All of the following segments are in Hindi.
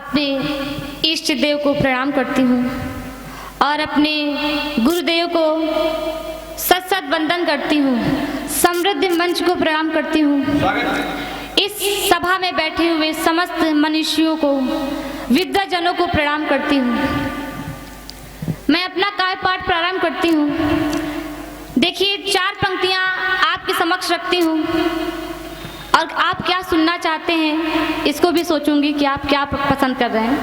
अपने इष्ट देव को प्रणाम करती हूँ और अपने गुरुदेव को सत सत वंदन करती हूँ। समृद्ध मंच को प्रणाम करती हूँ। इस सभा में बैठे हुए समस्त मनुष्यों को, विद्वाजनों को प्रणाम करती हूँ। मैं अपना काय पाठ प्रारंभ करती हूँ। देखिए, 4 पंक्तियाँ आपके समक्ष रखती हूँ और आप क्या सुनना चाहते हैं इसको भी सोचूंगी कि आप क्या पसंद कर रहे हैं।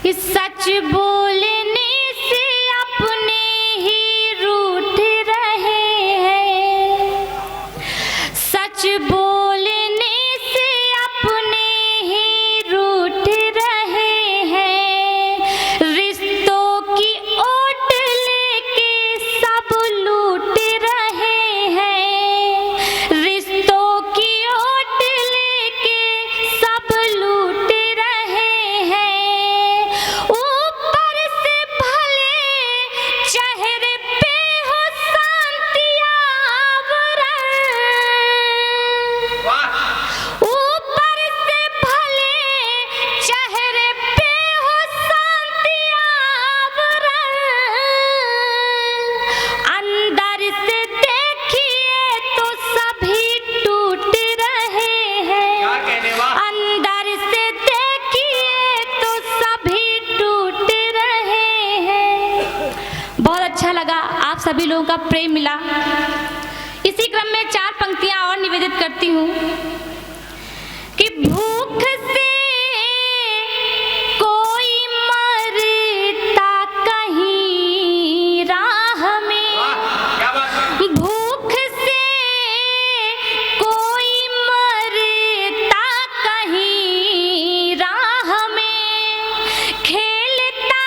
इस सच बोलने से अपने ही रूठ रहे हैं, सच बोलने से अपने ही रूठ रहे हैं, रिश्तों की ओट लेके सब लूट रहे हैं, रिश्तों की ओट लेके सब लूट रहे हैं। ऊपर से भले चेहरे पे हो शांति आवरण, ऊपर से भले चेहरे पे हो शांति आवरण, अंदर से देखिए तो सभी टूट रहे हैं, अंदर से देखिए तो सभी टूट रहे हैं। बहुत अच्छा लगा, आप सभी लोगों का प्रेम मिला। इसी क्रम में 4 पंक्तियां और निवेदित करती हूँ कि भूख से कोई मरता कहीं राह में, भूख से कोई मरता कहीं राह में, खेलता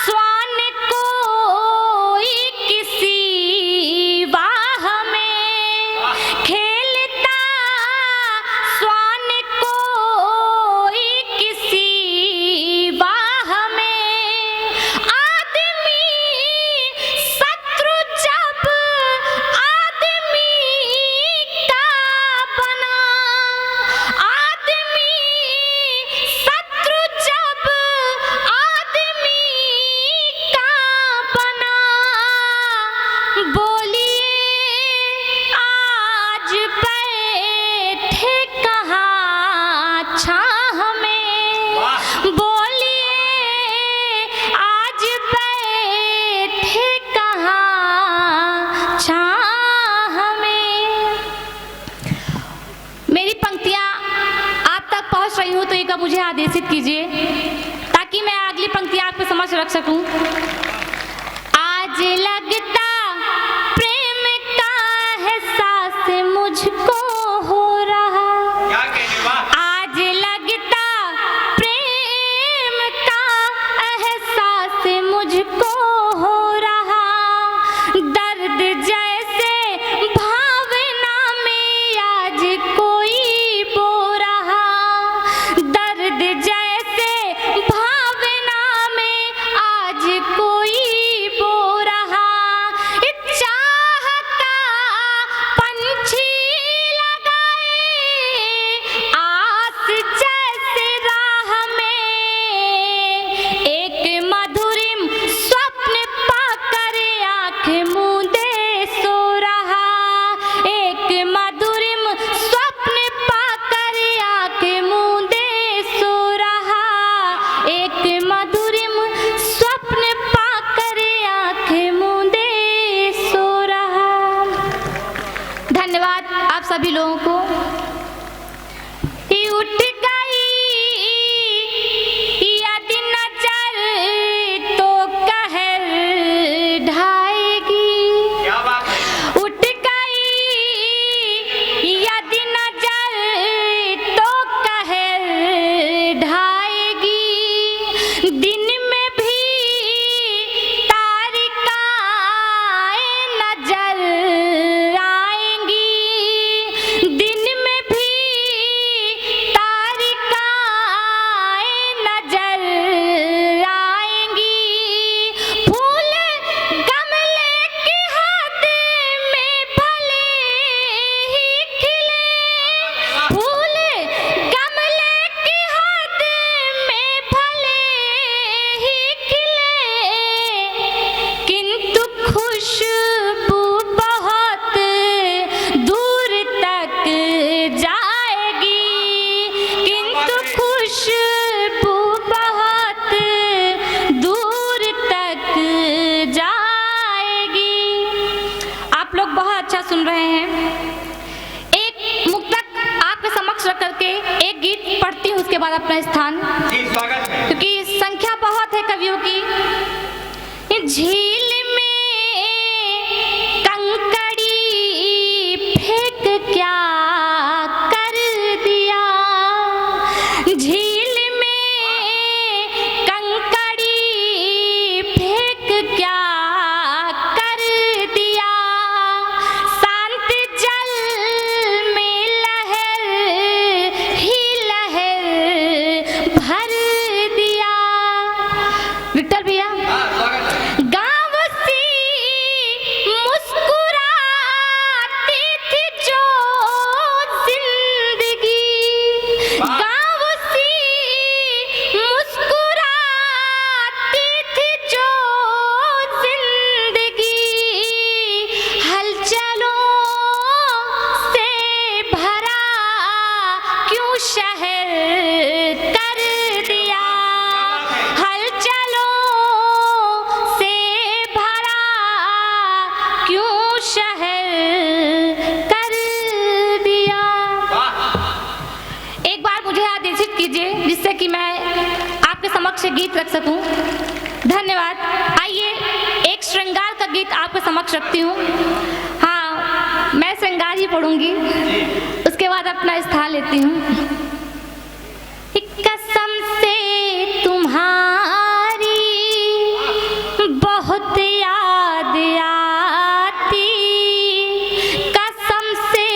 श्वान कोई किसी वाह में, खेलता श्वान कोई किसी वाह में। आदमी शत्रु जब आदमी का बना, आदमी शत्रु जब आदमी का बना, बोलिए आज बैठे कहाँ छाह में, बोलिए आज बैठे कहाँ छाह में। मेरी पंक्तियाँ आप तक पहुँच रही हूँ तो एक मुझे आदेशित कीजिए ताकि मैं अगली पंक्तियाँ आपके समक्ष रख सकूँ। आज लगता प्रेम का एहसास मुझको हो रहा, आज लगता प्रेम का एहसास मुझको हो रहा, दर्द जैसे भावना में आज कोई बो रहा, दर्द जैसे भावना में आज कोई बो रहा। चाह का पंछी लगाए आस जैसे राह में, एक मधुरिम स्वप्न पाकर आँख मूंदे सो रहा, एक मधुरिम स्वप्न पाकर आँख मूंदे सो रहा, एक मधुरिम स्वप्न पाकर आँख मूंदे सो रहा। धन्यवाद आप सभी लोगों को। ये उठ गई यदि नजर तो कहर ढाएगी, उठ गई यदि नजर तो कहर ढाएगी, दिन में भी तारिकाएं नजर आएंगी, दिन में लोग बहुत अच्छा सुन रहे हैं। एक मुक्तक आपके समक्ष रख करके एक गीत पढ़ती हूँ, उसके बाद अपना स्थान, क्योंकि संख्या बहुत है कवियों की। झील में कंकड़ी फेंक क्या कर दिया, झील में कंकड़ी फेंक क्या कर दिया, शांत जल में लहर ही लहर भर दिया। विक्टर भैया, जिससे कि मैं आपके समक्ष गीत रख सकूं। धन्यवाद। आइए एक श्रृंगार का गीत आपके समक्ष रखती हूँ। हाँ, मैं श्रृंगार ही पढ़ूंगी, उसके बाद अपना स्थान लेती हूँ। कसम से तुम्हारी बहुत याद आती, कसम से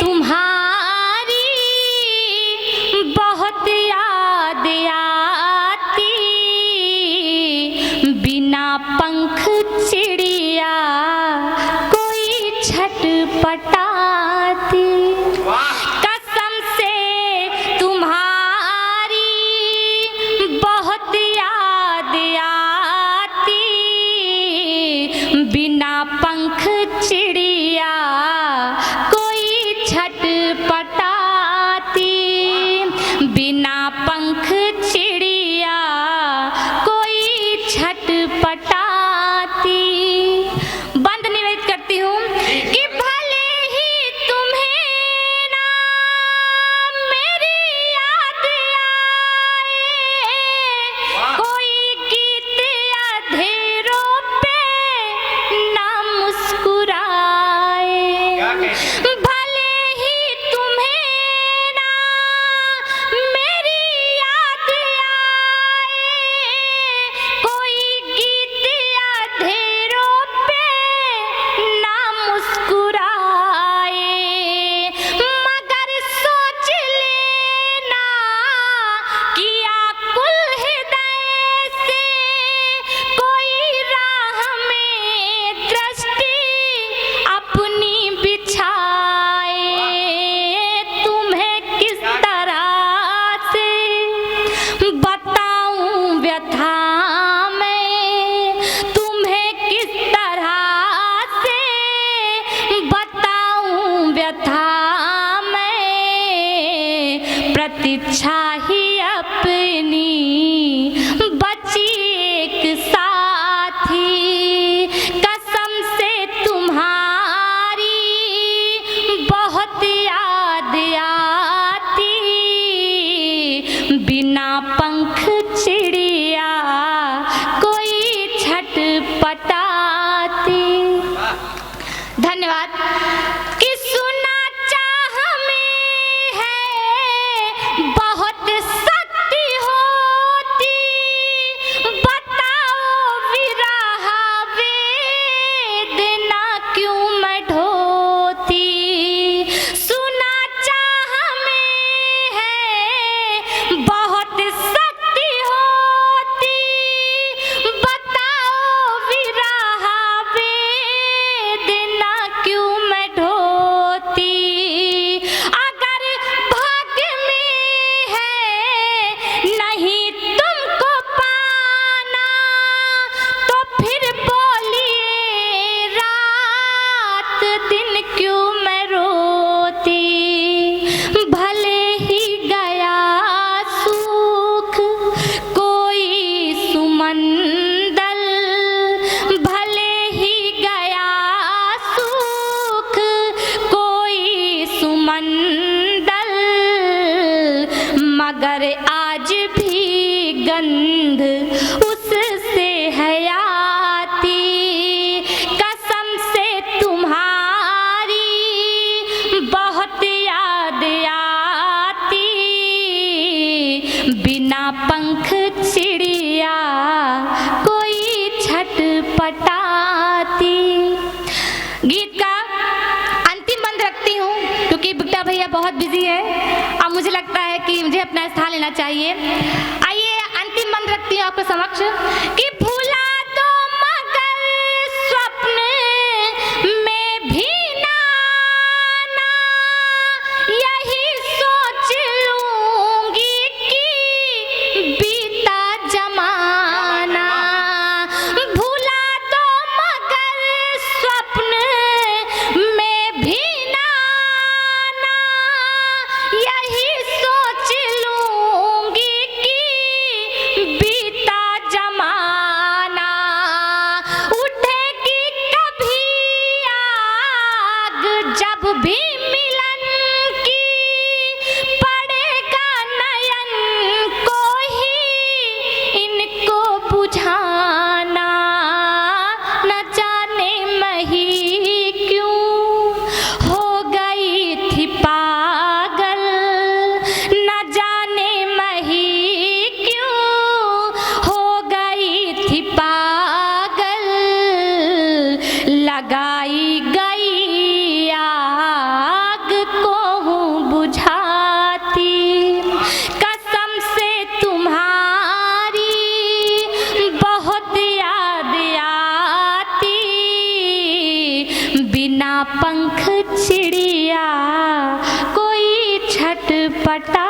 तुम्हारी बहुत याद आती, बिना पंख चिड़िया कोई छटपटाती, कसम से तुम्हारी बहुत याद आती, बिना पंख चिड़िया कोई छटपटाती, बिना पंख चिड़िया कोई छटपटाती। बंद निवेदित करती हूँ कि भले ही तुम्हें ना मेरी याद आए, कोई गीत अधेरों पे ना मुस्कुराए, भले ही तुम्हें ना मेरी याद आए, कोई गीत अधेरों पे ना मुस्कुराए, मगर सोच लेना कि आकुल हृदय से कोई राह में दृष्टि अपनी बिछाए, तुम्हें किस तरह से बताऊं व्यथा मैं, तुम्हें किस तरह से बताऊं व्यथा मैं, प्रतीक्षा ही अपनी बची एक साथी, कसम से तुम्हारी बहुत याद आती, बिना पंख चिड़िया कोई छटपटाती। धन्यवाद। कि सुना चाह में है बहुत शक्ति होती, बताओ विरह वेदना क्यों मैं ढोती, सुना चाह में है बहुत शक्ति होती, बताओ विरह वेदना क्यों मैं ढोती। बहुत बिजी है। अब मुझे लगता है कि मुझे अपना स्थान लेना चाहिए। आइए अंतिम मंत्र रखती हूँ आपके समक्ष कि भूला तो मगर स्वप्न में भी ना आना, यही सोच लूंगी कि बीता जमाना। भूला तो मगर स्वप्न में भी ना आना, यही सोच लूंगी कि बीता जमाना। उठेगी कभी आग जब भी मिलन की, पड़ेगा नयन को ही इनको बुझाना। न जाने मही क्यों हो गई थी पागल, न जाने मही क्यों हो गई थी पागल। लगाई गई आग को हूँ बुझाती, कसम से तुम्हारी बहुत याद आती। बिना पंख चिड़िया कोई छटपटा